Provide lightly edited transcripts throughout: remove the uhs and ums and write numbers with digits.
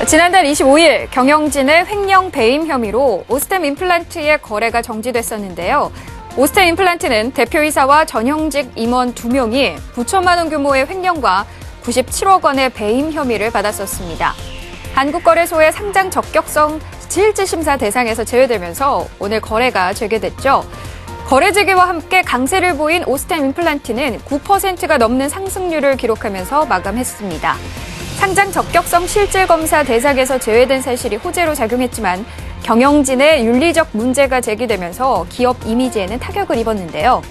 지난달 25일 경영진의 횡령 배임 혐의로 오스템 임플란트의 거래가 정지됐었는데요. 오스템 임플란트는 대표이사와 전형직 임원 2명이 9천만 원 규모의 횡령과 97억 원의 배임 혐의를 받았었습니다. 한국거래소의 상장 적격성 실질심사 대상에서 제외되면서 오늘 거래가 재개됐죠. 거래 재개와 함께 강세를 보인 오스템 임플란트는 9%가 넘는 상승률을 기록하면서 마감했습니다. 상장 적격성 실질검사 대상에서 제외된 사실이 호재로 작용했지만 경영진의 윤리적 문제가 제기되면서 기업 이미지에는 타격을 입었는데요.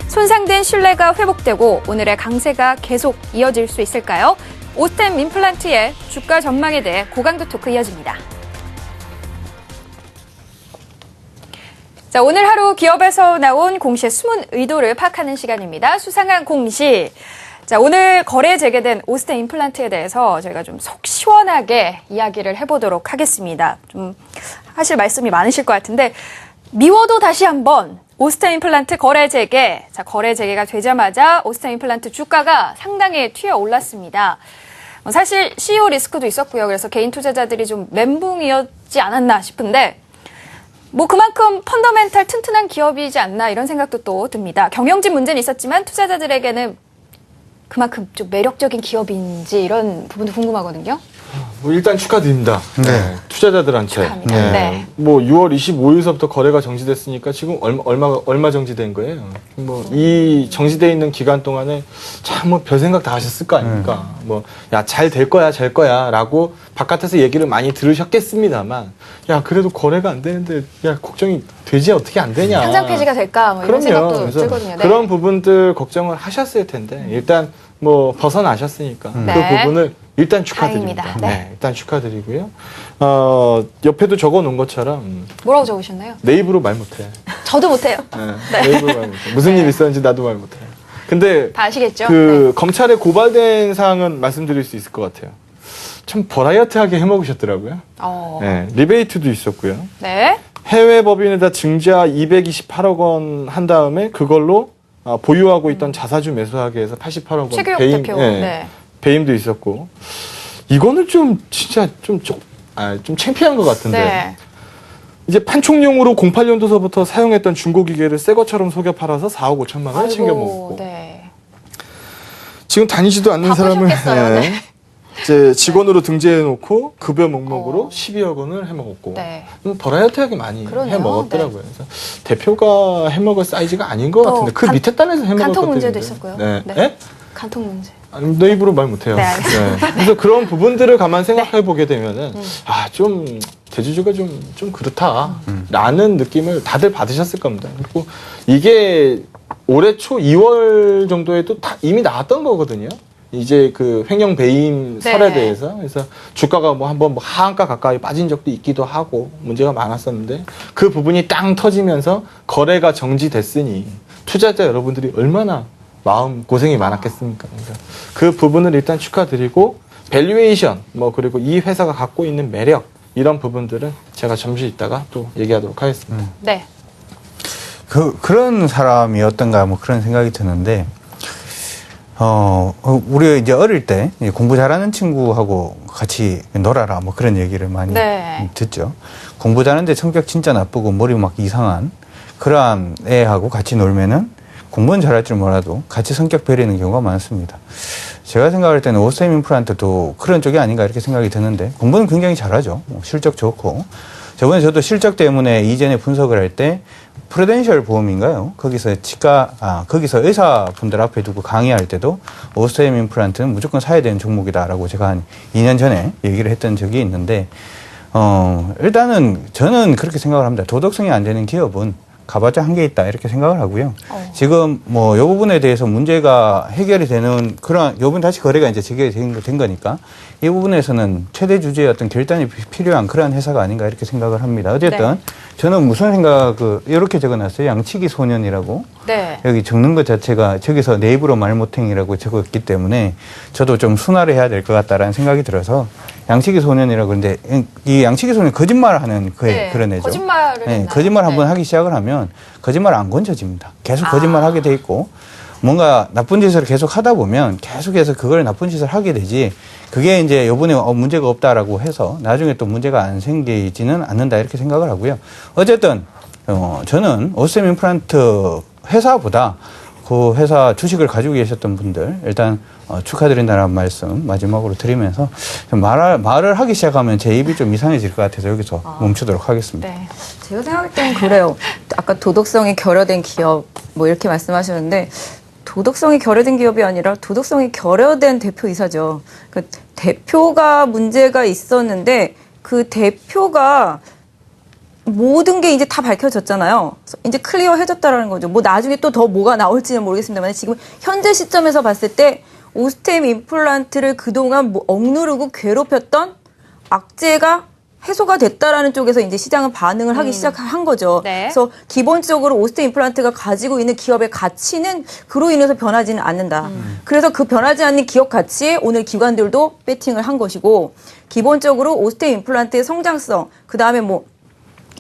손상된 신뢰가 회복되고 오늘의 강세가 계속 이어질 수 있을까요? 오스템 임플란트의 주가 전망에 대해 고강도 토크 이어집니다. 자, 오늘 하루 기업에서 나온 공시의 숨은 의도를 파악하는 시간입니다. 수상한 공시. 자, 오늘 거래 재개된 오스템 임플란트에 대해서 저희가 좀 속 시원하게 이야기를 해보도록 하겠습니다. 좀 하실 말씀이 많으실 것 같은데 미워도 다시 한번 오스템 임플란트 거래 재개. 자, 거래 재개가 되자마자 오스템 임플란트 주가가 상당히 튀어 올랐습니다. 사실 CEO 리스크도 있었고요. 그래서 개인 투자자들이 좀 멘붕이었지 않았나 싶은데 그만큼 펀더멘탈 튼튼한 기업이지 않나 이런 생각도 또 듭니다. 경영진 문제는 있었지만 투자자들에게는 그만큼 좀 매력적인 기업인지 이런 부분도 궁금하거든요. 일단 축하드립니다. 네. 투자자들한테. 축하합니다. 네. 6월 25일서부터 거래가 정지됐으니까 지금 얼마 정지된 거예요? 이 정지돼 있는 기간 동안에 참 별 생각 다 하셨을 거 아닙니까? 야, 잘 될 거야, 잘 거야 라고 바깥에서 얘기를 많이 들으셨겠습니다만, 야, 그래도 거래가 안 되는데, 야, 걱정이 되지 어떻게 안 되냐. 현장 폐지가 될까? 이런 생각도 들거든요. 네. 그런 부분들 걱정을 하셨을 텐데, 일단 벗어나셨으니까 네. 그 부분을 일단 축하드립니다. 다행입니다. 네. 일단 축하드리고요. 옆에도 적어 놓은 것처럼 뭐라고 적으셨나요? 내 입으로 말 못해. 저도 못해요. 내 입으로 말 못해. 무슨 일 있었는지 나도 말 못해. 근데 다 아시겠죠? 검찰에 고발된 사항은 말씀드릴 수 있을 것 같아요. 참 버라이어티하게 해먹으셨더라고요. 네, 리베이트도 있었고요. 네. 해외 법인에다 증자 228억 원 한 다음에 그걸로 보유하고 있던 자사주 매수하게 해서 88억 원 최규혁 배임, 대표. 네, 배임도 있었고 이거는 좀 진짜 좀 창피한 것 같은데 네. 이제 판촉용으로 08년도서부터 사용했던 중고기계를 새 것처럼 속여 팔아서 4억 5천만 원 챙겨먹고 네. 지금 다니지도 않는 사람을 네. 이제 직원으로 등재해놓고 급여 목록으로 12억 원을 해먹었고 네. 버라이어티하게 많이 그러네요. 해먹었더라고요. 네. 그래서 대표가 해먹을 사이즈가 아닌 것 같은데 그 밑에 단에서 해먹을 간통 것들인데. 문제도 있었고요. 네. 네. 네? 간통 문제. 아니, 내 입으로 말 못해요. 네, 알겠습니다. 그래서 그런 부분들을 가만 생각해 보게 되면은 좀 대주주가 좀 그렇다라는 느낌을 다들 받으셨을 겁니다. 그리고 이게 올해 초 2월 정도에도 이미 나왔던 거거든요. 이제 그 횡령 배임 설에 대해서 그래서 주가가 한번 하한가 가까이 빠진 적도 있기도 하고 문제가 많았었는데 그 부분이 땅 터지면서 거래가 정지됐으니 투자자 여러분들이 얼마나 마음 고생이 많았겠습니까? 그래서 그 부분을 일단 축하드리고 밸류에이션 그리고 이 회사가 갖고 있는 매력 이런 부분들은 제가 잠시 있다가 또 얘기하도록 하겠습니다. 네. 그런 사람이었던가 그런 생각이 드는데 우리가 이제 어릴 때 공부 잘하는 친구하고 같이 놀아라 그런 얘기를 많이 듣죠. 공부 잘하는데 성격 진짜 나쁘고 머리 막 이상한 그런 애하고 같이 놀면은 공부는 잘할 줄 몰라도 같이 성격 버리는 경우가 많습니다. 제가 생각할 때는 오스템 임플란트도 그런 쪽이 아닌가 이렇게 생각이 드는데 공부는 굉장히 잘하죠. 실적 좋고 저번에 저도 실적 때문에 이전에 분석을 할 때 프루덴셜 보험인가요? 거기서 거기서 의사분들 앞에 두고 강의할 때도 오스템 임플란트는 무조건 사야 되는 종목이다라고 제가 한 2년 전에 얘기를 했던 적이 있는데, 일단은 저는 그렇게 생각을 합니다. 도덕성이 안 되는 기업은 가봤자 한계 있다 이렇게 생각을 하고요. 지금 요 부분에 대해서 문제가 해결이 되는 요 부분 다시 거래가 이제 재개가 된 거니까 이 부분에서는 최대 주주의 어떤 결단이 필요한 그러한 회사가 아닌가 이렇게 생각을 합니다. 어쨌든 저는 무슨 이렇게 적어놨어요. 양치기 소년이라고. 네. 여기 적는 것 자체가 저기서 내 입으로 말 못행이라고 적었기 때문에 저도 좀 순화를 해야 될 것 같다라는 생각이 들어서 양치기 소년이라고 그러는데 이 양치기 소년 거짓말을 하는 그런 애죠. 거짓말을 거짓말 한번 하기 시작을 하면 거짓말 안 건져집니다. 계속 거짓말 하게 돼 있고 뭔가 나쁜 짓을 계속 하다 보면 계속해서 그걸 나쁜 짓을 하게 되지 그게 이제 요번에 문제가 없다라고 해서 나중에 또 문제가 안 생기지는 않는다 이렇게 생각을 하고요. 어쨌든 저는 오스템 임플란트 회사보다 그 회사 주식을 가지고 계셨던 분들 일단 축하드린다는 말씀 마지막으로 드리면서 좀 말을 하기 시작하면 제 입이 좀 이상해질 것 같아서 여기서 멈추도록 하겠습니다. 네. 제가 생각할 땐 그래요. 아까 도덕성이 결여된 기업 뭐 이렇게 말씀하셨는데 도덕성이 결여된 기업이 아니라 도덕성이 결여된 대표이사죠. 그 대표가 문제가 있었는데 그 대표가 모든 게 이제 다 밝혀졌잖아요. 이제 클리어해졌다라는 거죠. 뭐 나중에 또 더 뭐가 나올지는 모르겠습니다만 지금 현재 시점에서 봤을 때 오스템 임플란트를 그동안 뭐 억누르고 괴롭혔던 악재가 해소가 됐다라는 쪽에서 이제 시장은 반응을 하기 시작한 거죠. 네. 그래서 기본적으로 오스템 임플란트가 가지고 있는 기업의 가치는 그로 인해서 변하지는 않는다. 그래서 그 변하지 않는 기업 가치에 오늘 기관들도 배팅을 한 것이고 기본적으로 오스템 임플란트의 성장성, 그 다음에 뭐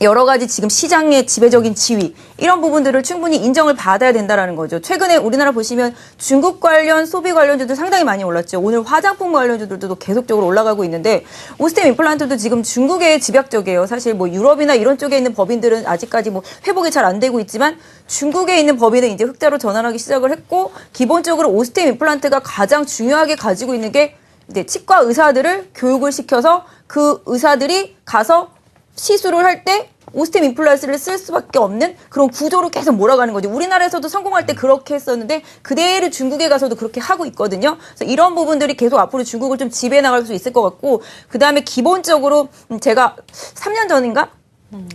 여러 가지 지금 시장의 지배적인 지위 이런 부분들을 충분히 인정을 받아야 된다라는 거죠. 최근에 우리나라 보시면 중국 관련 소비 관련주들 상당히 많이 올랐죠. 오늘 화장품 관련주들도 계속적으로 올라가고 있는데 오스템 임플란트도 지금 중국에 집약적이에요. 사실 뭐 유럽이나 이런 쪽에 있는 법인들은 아직까지 뭐 회복이 잘 안 되고 있지만 중국에 있는 법인은 이제 흑자로 전환하기 시작을 했고 기본적으로 오스템 임플란트가 가장 중요하게 가지고 있는 게 이제 치과 의사들을 교육을 시켜서 그 의사들이 가서 시술을 할 때 오스템 임플란트를 쓸 수밖에 없는 그런 구조로 계속 몰아가는 거죠. 우리나라에서도 성공할 때 그렇게 했었는데 그대로 중국에 가서도 그렇게 하고 있거든요. 그래서 이런 부분들이 계속 앞으로 중국을 좀 지배해 나갈 수 있을 것 같고 그다음에 기본적으로 제가 3년 전인가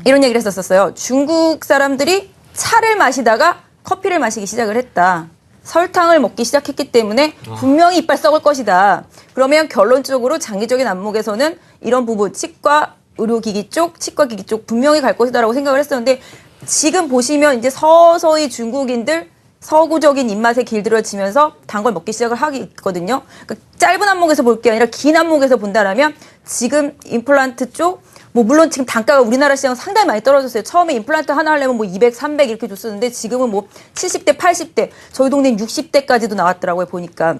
이런 얘기를 했었어요. 중국 사람들이 차를 마시다가 커피를 마시기 시작을 했다. 설탕을 먹기 시작했기 때문에 분명히 이빨 썩을 것이다. 그러면 결론적으로 장기적인 안목에서는 이런 부분 치과 의료기기 쪽, 치과기기 쪽 분명히 갈 것이다라고 생각을 했었는데 지금 보시면 이제 서서히 중국인들 서구적인 입맛에 길들여지면서 단 걸 먹기 시작을 하고 있거든요. 그러니까 짧은 안목에서 볼 게 아니라 긴 안목에서 본다라면 지금 임플란트 쪽 뭐 물론 지금 단가가 우리나라 시장은 상당히 많이 떨어졌어요. 처음에 임플란트 하나 하려면 뭐 200, 300 이렇게 줬었는데 지금은 뭐 70대, 80대, 저희 동네는 60대까지도 나왔더라고요, 보니까.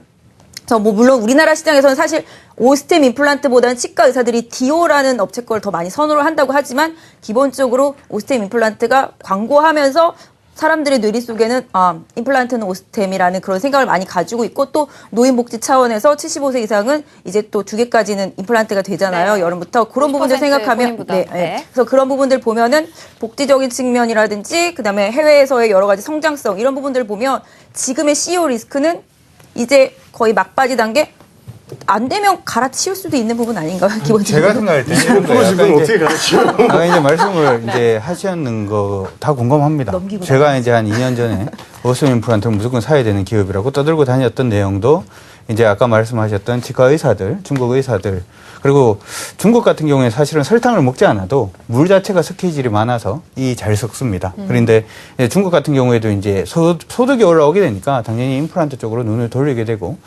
뭐 물론 우리나라 시장에서는 사실 오스템 임플란트보다는 치과 의사들이 디오라는 업체 걸 더 많이 선호를 한다고 하지만 기본적으로 오스템 임플란트가 광고하면서 사람들의 뇌리 속에는 임플란트는 오스템이라는 그런 생각을 많이 가지고 있고 또 노인복지 차원에서 75세 이상은 이제 또 2개까지는 임플란트가 되잖아요. 네. 여름부터 그런 부분들 생각하면 본인보다. 네. 그래서 그런 부분들 보면은 복지적인 측면이라든지 그다음에 해외에서의 여러 가지 성장성 이런 부분들을 보면 지금의 CEO 리스크는 이제 거의 막바지 단계 안 되면 갈아치울 수도 있는 부분 아닌가요? 기본적으로. 제가 생각할 때는 이런 거예요. 지금 어떻게 가르치요? 아까 이제 말씀을 이제 하시는 거 다 공감합니다. 넘기고 제가 이제 한 2년 전에 오스템 임플란트를 무조건 사야 되는 기업이라고 떠들고 다녔던 내용도 이제 아까 말씀하셨던 치과 의사들, 중국 의사들 그리고 중국 같은 경우에 사실은 설탕을 먹지 않아도 물 자체가 스케줄이 많아서 이 잘 섞습니다. 그런데 중국 같은 경우에도 이제 소득이 올라오게 되니까 당연히 임플란트 쪽으로 눈을 돌리게 되고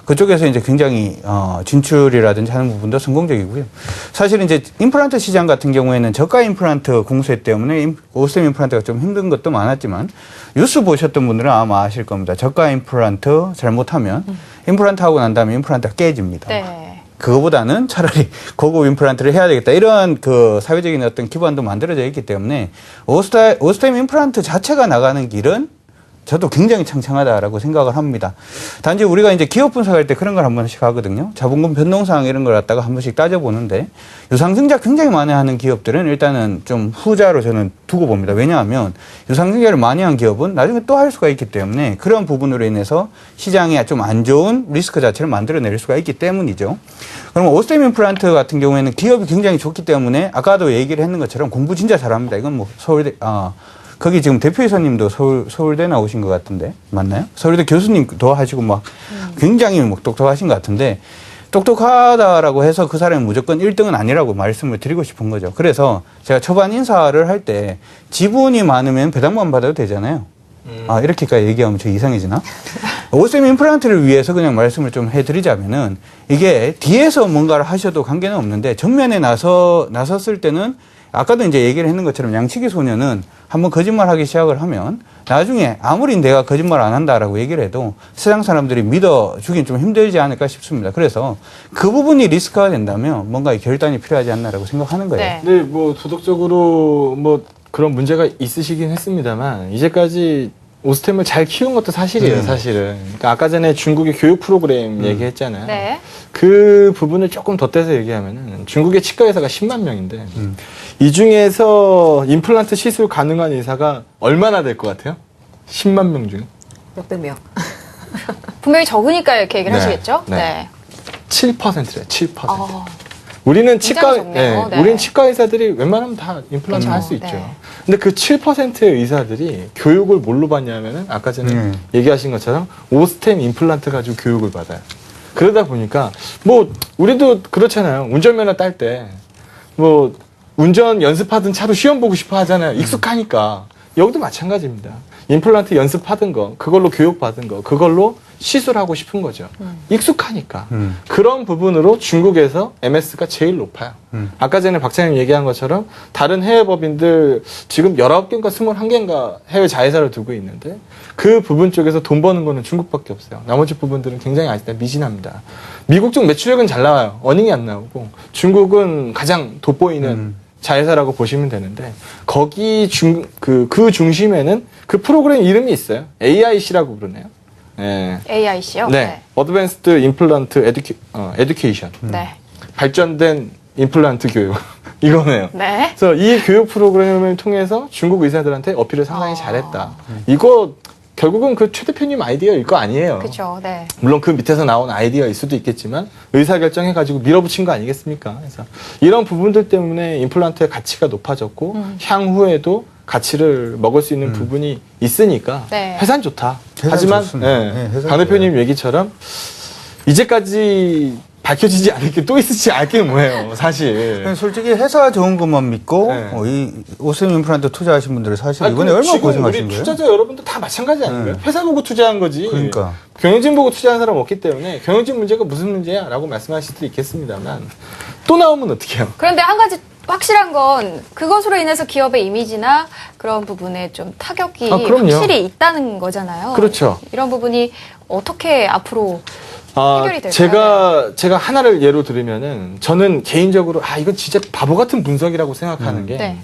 그쪽에서 이제 굉장히 진출이라든지 하는 부분도 성공적이고요. 사실 이제 임플란트 시장 같은 경우에는 저가 임플란트 공세 때문에 오스템 임플란트가 좀 힘든 것도 많았지만 뉴스 보셨던 분들은 아마 아실 겁니다. 저가 임플란트 잘못하면 임플란트 하고 난 다음에 임플란트가 깨집니다. 네. 그거보다는 차라리 고급 임플란트를 해야 되겠다. 이런 그 사회적인 어떤 기반도 만들어져 있기 때문에 오스템 임플란트 자체가 나가는 길은 저도 굉장히 창창하다라고 생각을 합니다. 단지 우리가 이제 기업 분석할 때 그런 걸 한 번씩 하거든요. 자본금 변동사항 이런 걸 갖다가 한 번씩 따져보는데 유상증자 굉장히 많이 하는 기업들은 일단은 좀 후자로 저는 두고 봅니다. 왜냐하면 유상증자를 많이 한 기업은 나중에 또 할 수가 있기 때문에 그런 부분으로 인해서 시장에 좀 안 좋은 리스크 자체를 만들어낼 수가 있기 때문이죠. 그러면 오스템 임플란트 같은 경우에는 기업이 굉장히 좋기 때문에 아까도 얘기를 했는 것처럼 공부 진짜 잘합니다. 이건 뭐 서울대, 거기 지금 대표이사님도 서울대 나오신 것 같은데 맞나요? 서울대 교수님도 하시고 막 굉장히 뭐 똑똑하신 것 같은데 똑똑하다라고 해서 그 사람이 무조건 1등은 아니라고 말씀을 드리고 싶은 거죠. 그래서 제가 초반 인사를 할 때 지분이 많으면 배당만 받아도 되잖아요. 이렇게까지 얘기하면 저 이상해지나? 오스템 임플란트를 위해서 그냥 말씀을 좀 해드리자면은 이게 뒤에서 뭔가를 하셔도 관계는 없는데 전면에 나섰을 때는 아까도 이제 얘기를 했는 것처럼 양치기 소년은 한번 거짓말하기 시작을 하면 나중에 아무리 내가 거짓말 안 한다라고 얘기를 해도 세상 사람들이 믿어주긴 좀 힘들지 않을까 싶습니다. 그래서 그 부분이 리스크가 된다면 뭔가 결단이 필요하지 않나라고 생각하는 거예요. 네. 근데 뭐 도덕적으로 뭐 그런 문제가 있으시긴 했습니다만 이제까지 오스템을 잘 키운 것도 사실이에요, 사실은. 그러니까 아까 전에 중국의 교육 프로그램 얘기했잖아요. 네. 그 부분을 조금 덧대서 얘기하면은 중국의 치과 의사가 10만 명인데 이 중에서 임플란트 시술 가능한 의사가 얼마나 될 것 같아요? 10만 명 중에 몇백 명. 분명히 적으니까 이렇게 얘기를 네. 하시겠죠? 네. 7%래요. 7%. 어, 우리는 치과, 굉장히 적네요. 네. 우리는 치과 의사들이 웬만하면 다 임플란트 그렇죠. 할 수 있죠. 네. 근데 그 7%의 의사들이 교육을 뭘로 받냐면은 아까 전에 얘기하신 것처럼 오스템 임플란트 가지고 교육을 받아요. 그러다 보니까 뭐 우리도 그렇잖아요. 운전면허 딸 때 뭐 운전 연습하던 차로 시험 보고 싶어 하잖아요. 익숙하니까. 여기도 마찬가지입니다. 임플란트 연습하던 거, 그걸로 교육받은 거, 그걸로 시술하고 싶은 거죠. 익숙하니까. 그런 부분으로 중국에서 MS가 제일 높아요. 아까 전에 박사님 얘기한 것처럼 다른 해외 법인들 지금 19개인가 21개인가 해외 자회사를 두고 있는데 그 부분 쪽에서 돈 버는 거는 중국밖에 없어요. 나머지 부분들은 굉장히 아직도 미진합니다. 미국 쪽 매출액은 잘 나와요. 어닝이 안 나오고 중국은 가장 돋보이는 자회사라고 보시면 되는데 거기 그 중심에는 그 프로그램 이름이 있어요. AIC라고 부르네요. 네. AIC요? 네. Advanced Implant Education. 네. 발전된 임플란트 교육. 이거네요. 네. 그래서 이 교육 프로그램을 통해서 중국 의사들한테 어필을 상당히 잘했다. 이거 결국은 그 최 대표님 아이디어일 거 아니에요. 그렇죠. 네. 물론 그 밑에서 나온 아이디어일 수도 있겠지만 의사결정해가지고 밀어붙인 거 아니겠습니까? 그래서 이런 부분들 때문에 임플란트의 가치가 높아졌고 향후에도 가치를 먹을 수 있는 부분이 있으니까 네. 회사는 좋다. 회사는 하지만 좋습니다. 네, 회사는 강 대표님 얘기처럼 이제까지 밝혀지지 않을 게 또 있을지 알게 뭐예요, 사실. 솔직히 회사 좋은 것만 믿고 네. 이 오스템 임플란트 투자하신 분들은 사실 아니, 이번에 그럼 얼마나 지금 고생하신 우리 거예요? 투자자 여러분들 다 마찬가지 아닌가요? 회사 보고 투자한 거지. 그러니까. 경영진 보고 투자한 사람 없기 때문에 경영진 문제가 무슨 문제야? 라고 말씀하실 수도 있겠습니다만 또 나오면 어떡해요? 그런데 한 가지 확실한 건 그것으로 인해서 기업의 이미지나 그런 부분에 좀 타격이 그럼요. 확실히 있다는 거잖아요. 그렇죠. 이런 부분이 어떻게 앞으로 해결이 될까요? 제가 하나를 예로 들으면은 저는 개인적으로 이건 진짜 바보 같은 분석이라고 생각하는 게 네.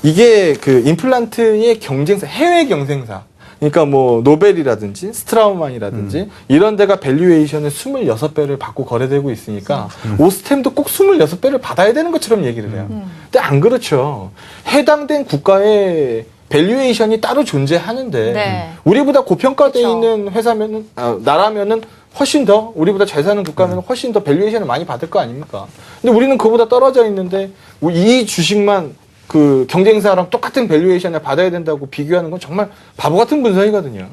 이게 그 임플란트의 경쟁사, 해외 경쟁사. 그러니까 뭐 노벨이라든지 스트라우만이라든지 이런 데가 밸류에이션을 26배를 받고 거래되고 있으니까 오스템도 꼭 26배를 받아야 되는 것처럼 얘기를 해요. 근데 안 그렇죠. 해당된 국가의 밸류에이션이 따로 존재하는데 네. 우리보다 고평가돼 그쵸. 있는 회사면은 나라면은 훨씬 더 우리보다 잘 사는 국가면 훨씬 더 밸류에이션을 많이 받을 거 아닙니까? 근데 우리는 그보다 떨어져 있는데 이 주식만 그 경쟁사랑 똑같은 밸류에이션을 받아야 된다고 비교하는 건 정말 바보 같은 분석이거든요.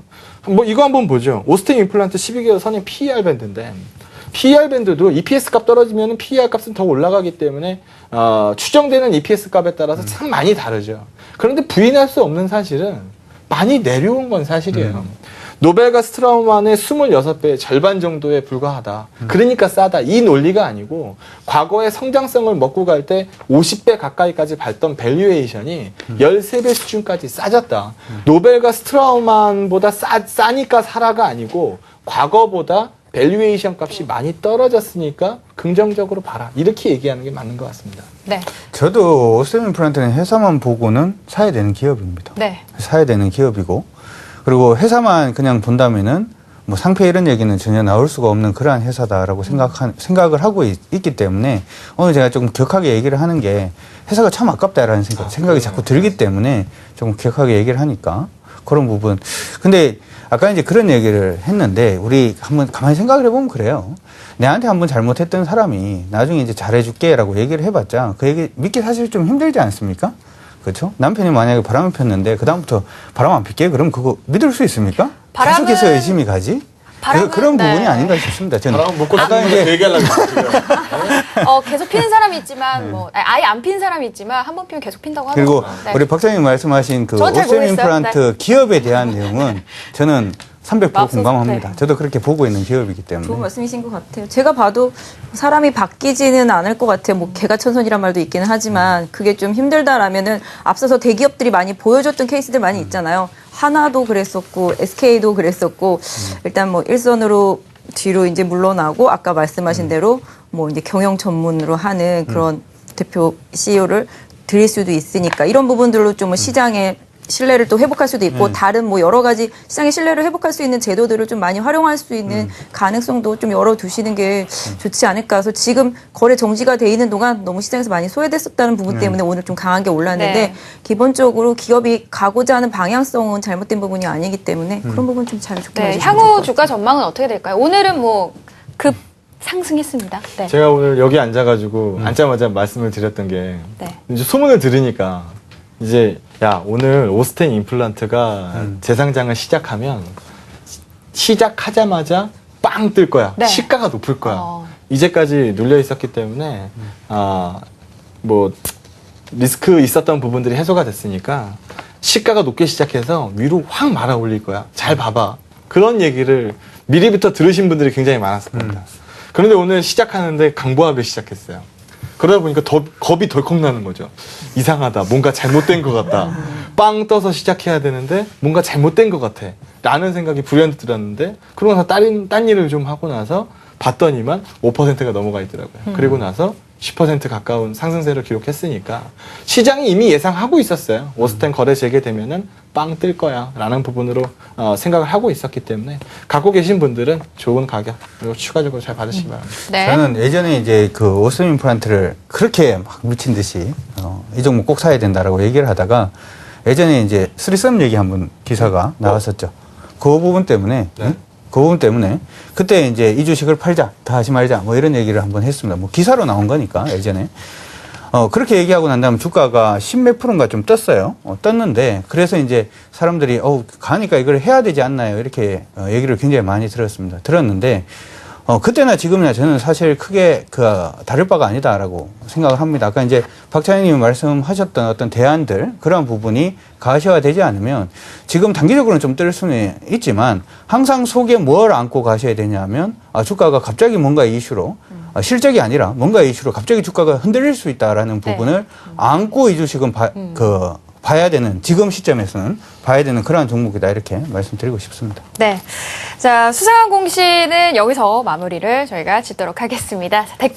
뭐 이거 한번 보죠. 오스템 임플란트 12개월 선임 PER 밴드인데 PER 밴드도 EPS 값 떨어지면 PER 값은 더 올라가기 때문에 추정되는 EPS 값에 따라서 참 많이 다르죠. 그런데 부인할 수 없는 사실은 많이 내려온 건 사실이에요. 노벨과 스트라우만의 26배의 절반 정도에 불과하다. 그러니까 싸다. 이 논리가 아니고 과거의 성장성을 먹고 갈 때 50배 가까이까지 밟던 밸류에이션이 13배 수준까지 싸졌다. 노벨과 스트라우만보다 싸니까 사라가 아니고 과거보다 밸류에이션 값이 많이 떨어졌으니까 긍정적으로 봐라. 이렇게 얘기하는 게 맞는 것 같습니다. 네. 저도 오스템 임플란트는 회사만 보고는 사야 되는 기업입니다. 네. 사야 되는 기업이고 그리고 회사만 그냥 본다면은 뭐 상패 이런 얘기는 전혀 나올 수가 없는 그러한 회사다라고 생각을 하고 있기 때문에 오늘 제가 조금 격하게 얘기를 하는 게 회사가 참 아깝다라는 생각이 자꾸 들기 때문에 조금 격하게 얘기를 하니까 그런 부분. 근데 아까 이제 그런 얘기를 했는데 우리 한번 가만히 생각을 해보면 그래요. 내한테 한번 잘못했던 사람이 나중에 이제 잘해줄게라고 얘기를 해봤자 그 얘기 믿기 사실 좀 힘들지 않습니까? 그렇죠? 남편이 만약에 바람을 폈는데 그다음부터 바람 안 필게? 그럼 그거 믿을 수 있습니까? 계속해서 의심이 가지? 그런 부분이 네. 아닌가 싶습니다. 저는. 바람 먹고 아까 싶은 거 얘기하려고 했어요. 계속 피는 사람이 있지만 뭐 아예 안 피는 사람이 있지만 한 번 피면 계속 핀다고 하더라고요. 그리고 네. 우리 박사님 말씀하신 그 저는 잘 오스템 모르겠어요. 임플란트 기업에 대한 내용은 저는 300% 맙소사, 공감합니다. 네. 저도 그렇게 보고 있는 기업이기 때문에. 좋은 말씀이신 것 같아요. 제가 봐도 사람이 바뀌지는 않을 것 같아요. 뭐 개가천선이란 말도 있기는 하지만 그게 좀 힘들다라면은 앞서서 대기업들이 많이 보여줬던 케이스들 많이 있잖아요. 하나도 그랬었고 SK도 그랬었고 일단 뭐 일선으로 뒤로 이제 물러나고 아까 말씀하신 대로 뭐 이제 경영 전문으로 하는 그런 대표 CEO를 드릴 수도 있으니까 이런 부분들로 좀 시장에 신뢰를 또 회복할 수도 있고 다른 뭐 여러 가지 시장의 신뢰를 회복할 수 있는 제도들을 좀 많이 활용할 수 있는 가능성도 좀 열어두시는 게 좋지 않을까. 그래서 지금 거래 정지가 돼 있는 동안 너무 시장에서 많이 소외됐었다는 부분 때문에 오늘 좀 강하게 올랐는데 네. 기본적으로 기업이 가고자 하는 방향성은 잘못된 부분이 아니기 때문에 그런 부분 좀 잘 조금만 네, 해주시면 좋을 향후 것 주가 전망은 어떻게 될까요? 오늘은 뭐 급 상승했습니다. 네. 제가 오늘 여기 앉아가지고 앉자마자 말씀을 드렸던 게 네. 이제 소문을 들으니까 이제 야 오늘 오스텐 임플란트가 재상장을 시작하면 시작하자마자 빵 뜰 거야. 네. 시가가 높을 거야. 어. 이제까지 눌려 있었기 때문에 뭐 리스크 있었던 부분들이 해소가 됐으니까 시가가 높게 시작해서 위로 확 말아 올릴 거야. 잘 봐봐. 그런 얘기를 미리부터 들으신 분들이 굉장히 많았을 겁니다. 그런데 오늘 시작하는데 강보합을 시작했어요. 그러다 보니까 겁이 덜컥 나는 거죠. 이상하다. 뭔가 잘못된 것 같다. 빵 떠서 시작해야 되는데 뭔가 잘못된 것 같아. 라는 생각이 불현듯 들었는데 그러고 나서 딴 일을 좀 하고 나서 봤더니만 5%가 넘어가 있더라고요. 그리고 나서 10% 가까운 상승세를 기록했으니까 시장이 이미 예상하고 있었어요. 오스텐 거래 재개되면은 빵 뜰 거야 라는 부분으로 생각을 하고 있었기 때문에 갖고 계신 분들은 좋은 가격 그리고 추가적으로 잘 받으시기 바랍니다. 네. 저는 예전에 이제 그 오스템 임플란트를 그렇게 막 미친 듯이 이 종목 꼭 사야 된다라고 얘기를 하다가 예전에 이제 3썸 얘기 한번 기사가 나왔었죠. 그 부분 때문에 네. 그 부분 때문에 그때 이제 이 주식을 팔자, 다 하지 말자 뭐 이런 얘기를 한번 했습니다. 뭐 기사로 나온 거니까 예전에. 그렇게 얘기하고 난 다음에 주가가 10몇 %인가 좀 떴어요. 떴는데 그래서 이제 사람들이 가니까 이걸 해야 되지 않나요? 이렇게 얘기를 굉장히 많이 들었는데 그때나 지금이나 저는 사실 크게 다를 바가 아니다라고 생각을 합니다. 아까 이제 박 차장님이 말씀하셨던 어떤 대안들 그런 부분이 가시화되지 않으면 지금 단기적으로는 좀 뜰 수는 있지만 항상 속에 뭘 안고 가셔야 되냐면 주가가 갑자기 뭔가 이슈로 실적이 아니라 뭔가 이슈로 갑자기 주가가 흔들릴 수 있다라는 부분을 안고 이 주식은 봐야 되는 지금 시점에서는 봐야 되는 그러한 종목이다 이렇게 말씀드리고 싶습니다. 네. 자, 수상한 공시는 여기서 마무리를 저희가 짓도록 하겠습니다. 자,